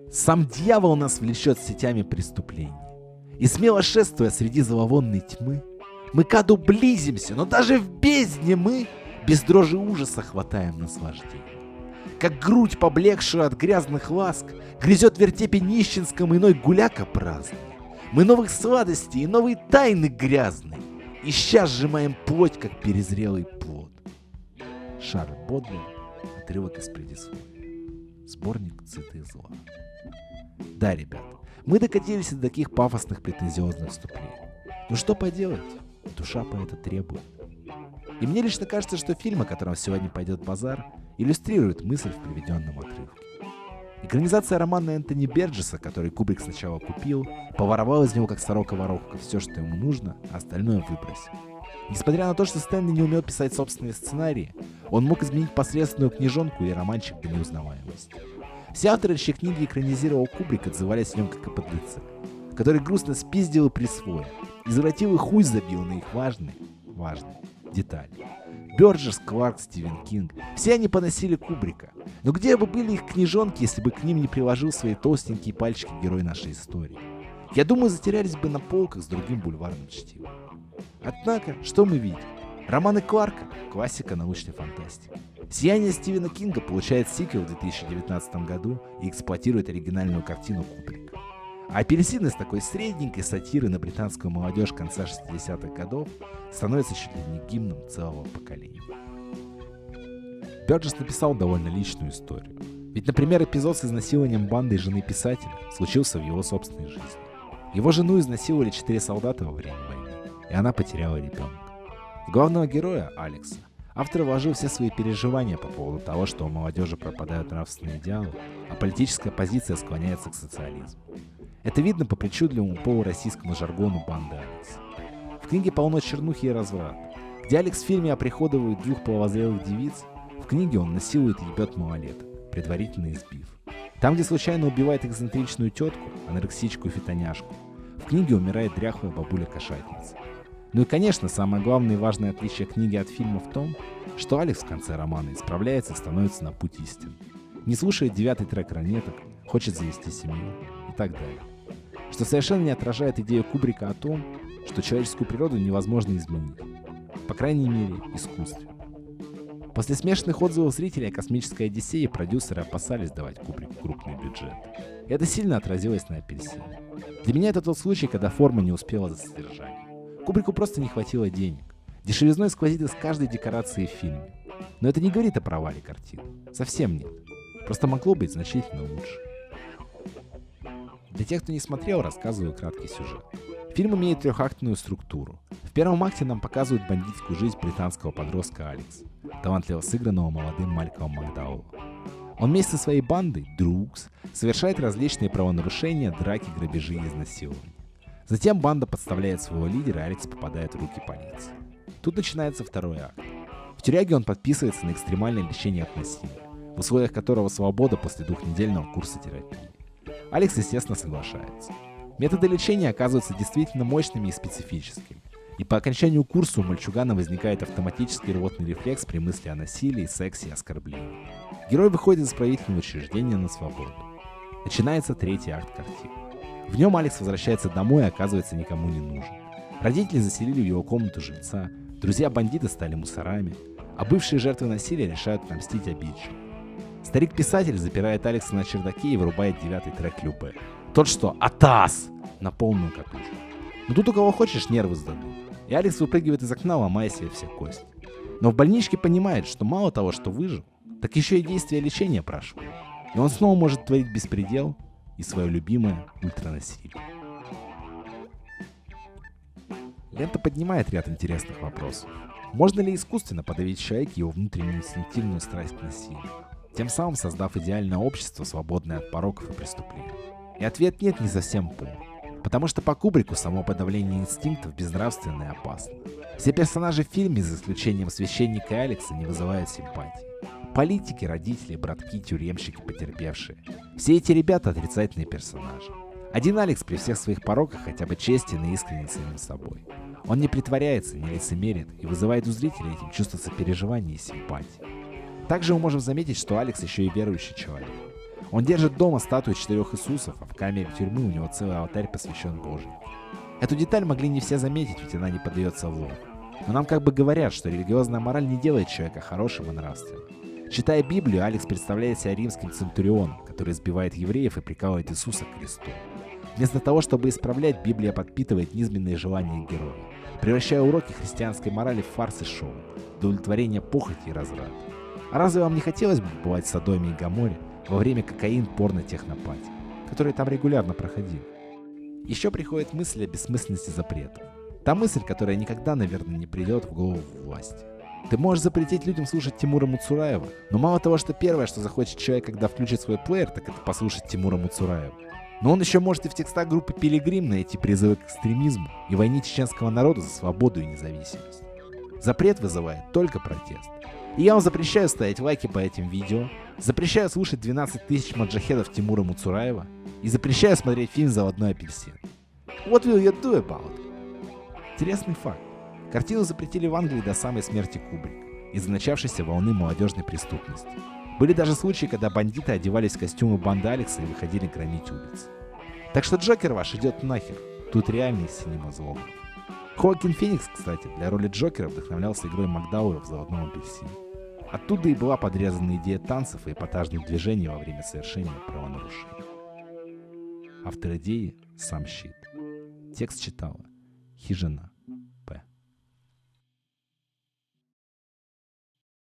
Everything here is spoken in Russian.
Сам дьявол нас влечет сетями преступлений. И смело шествуя среди зловонной тьмы, мы к аду близимся, но даже в бездне мы без дрожи ужаса хватаем наслаждение. Как грудь, поблекшую от грязных ласк, грязет в вертепе нищенском иной гуляка праздный. Мы новых сладостей и новые тайны грязные, ища сжимаем плоть, как перезрелый плод. Шарль Бодлер, отрывок из предисловия. Сборник «Цветы зла». Да, ребята, мы докатились до таких пафосных претензиозных вступлений. Но что поделать, душа поэта требует. И мне лично кажется, что фильм, о котором сегодня пойдет базар, иллюстрирует мысль в приведенном отрывке. Экранизация романа Энтони Берджеса, который Кубрик сначала купил, поворовал из него как сорока-воровка все, что ему нужно, а остальное выбросил. Несмотря на то, что Стэнли не умел писать собственные сценарии, он мог изменить посредственную книжонку и романчик до неузнаваемости. Все авторы, чьи книги экранизировал Кубрик, отзывались о нем как о подлеце, который грустно спиздил и присвоил, извратил и хуй забил на их важные детали. Бёрджес, Кларк, Стивен Кинг — все они поносили Кубрика. Но где бы были их книжонки, если бы к ним не приложил свои толстенькие пальчики герой нашей истории? Я думаю, затерялись бы на полках с другим бульварным чтивом. Однако, что мы видим? Романы Кларка — классика научной фантастики. «Сияние» Стивена Кинга получает сиквел в 2019 году и эксплуатирует оригинальную картину Кубрика. А «Апельсины» с такой средненькой сатиры на британскую молодежь конца 60-х годов становится чуть ли не гимном целого поколения. Бёрджес написал довольно личную историю. Ведь, например, эпизод с изнасилованием банды жены писателя случился в его собственной жизни. Его жену изнасиловали 4 солдата во время войны, и она потеряла ребенка. В главного героя, Алекса, автор вложил все свои переживания по поводу того, что у молодежи пропадают нравственные идеалы, а политическая позиция склоняется к социализму. Это видно по причудливому полуроссийскому жаргону банды Алекса. В книге полно чернухи и разврата. Где Алекс в фильме оприходовывает 2 половозрелых девиц, в книге он насилует и ебет малолеток, предварительно избив. Там, где случайно убивает эксцентричную тетку, анорексичку-фитоняшку, в книге умирает дряхлая бабуля-кошатница. Ну и, конечно, самое главное и важное отличие книги от фильма в том, что Алекс в конце романа исправляется и становится на путь истины. Не слушает 9-й трек ранеток, хочет завести семью и так далее. Что совершенно не отражает идею Кубрика о том, что человеческую природу невозможно изменить. По крайней мере, искусственно. После смешанных отзывов зрителей о «Космической Одиссее» продюсеры опасались давать Кубрику крупный бюджет. И это сильно отразилось на «Апельсине». Для меня это тот случай, когда форма не успела за содержанием. Кубрику просто не хватило денег. Дешевизной сквозит из каждой декорации в фильме. Но это не говорит о провале картины. Совсем нет. Просто могло быть значительно лучше. Для тех, кто не смотрел, рассказываю краткий сюжет. Фильм имеет 3-актную структуру. В первом акте нам показывают бандитскую жизнь британского подростка Алекса, талантливо сыгранного молодым Малькомом Макдауэллом. Он вместе со своей бандой, Друкс, совершает различные правонарушения, драки, грабежи и изнасилования. Затем банда подставляет своего лидера, и Алекс попадает в руки полиции. Тут начинается 2-й акт. В тюряге он подписывается на экстремальное лечение от насилия, в условиях которого свобода после 2-недельного курса терапии. Алекс, естественно, соглашается. Методы лечения оказываются действительно мощными и специфическими. И по окончанию курса у мальчугана возникает автоматический рвотный рефлекс при мысли о насилии, сексе и оскорблении. Герой выходит из исправительного учреждения на свободу. Начинается 3-й акт картины. В нем Алекс возвращается домой и оказывается никому не нужен. Родители заселили в его комнату жильца, друзья-бандиты стали мусорами, а бывшие жертвы насилия решают отомстить обидчику. Старик-писатель запирает Алекса на чердаке и вырубает 9-й трек Любе. Тот что «Атас!» на полную катушку. Но тут у кого хочешь нервы сдадут. И Алекс выпрыгивает из окна, ломая себе все кости. Но в больничке понимает, что мало того, что выжил, так еще и действие лечения прошло. И он снова может творить беспредел и свое любимое ультранасилие. Лента поднимает ряд интересных вопросов. Можно ли искусственно подавить в человеке его внутреннюю инстинктивную страсть к насилию, тем самым создав идеальное общество, свободное от пороков и преступлений? И ответ нет, не совсем полный. Потому что по Кубрику само подавление инстинктов безнравственно и опасно. Все персонажи в фильме, за исключением священника и Алекса, не вызывают симпатии. Политики, родители, братки, тюремщики, потерпевшие. Все эти ребята отрицательные персонажи. Один Алекс при всех своих пороках хотя бы честен и искренен самим собой. Он не притворяется, не лицемерит и вызывает у зрителей этим чувство сопереживания и симпатии. Также мы можем заметить, что Алекс еще и верующий человек. Он держит дома статую 4 Иисусов, а в камере тюрьмы у него целый алтарь посвящен Божию. Эту деталь могли не все заметить, ведь она не поддается в ложь. Но нам как бы говорят, что религиозная мораль не делает человека хорошим и нравственным. Читая Библию, Алекс представляет себя римским центурионом, который избивает евреев и прикалывает Иисуса к кресту. Вместо того, чтобы исправлять, Библия подпитывает низменные желания героя, превращая уроки христианской морали в фарс и шоу, удовлетворение похоти и разврата. А разве вам не хотелось бы побывать в Содоме и Гоморе во время кокаин-порно-технопати, которые там регулярно проходили? Еще приходит мысль о бессмысленности запретов. Та мысль, которая никогда, наверное, не придет в голову власти. Ты можешь запретить людям слушать Тимура Муцураева, но мало того, что первое, что захочет человек, когда включит свой плеер, так это послушать Тимура Муцураева. Но он еще может и в текстах группы «Пилигрим» найти призывы к экстремизму и войне чеченского народа за свободу и независимость. Запрет вызывает только протест. И я вам запрещаю ставить лайки по этим видео, запрещаю слушать 12 тысяч маджахедов Тимура Муцураева и запрещаю смотреть фильм «Заводной апельсин». What will you do about it? Интересный факт. Картину запретили в Англии до самой смерти Кубрика из-за начавшейся волны молодежной преступности. Были даже случаи, когда бандиты одевались в костюмы банды Алекса и выходили громить улицы. Так что Джокер ваш идет нахер. Тут реальный синема-злобный. Хоакин Феникс, кстати, для роли Джокера вдохновлялся игрой Макдауэлла в «Заводном апельсине». Оттуда и была подрезана идея танцев и эпатажных движений во время совершения правонарушений. Автор идеи — сам Щит. Текст читала Хижина.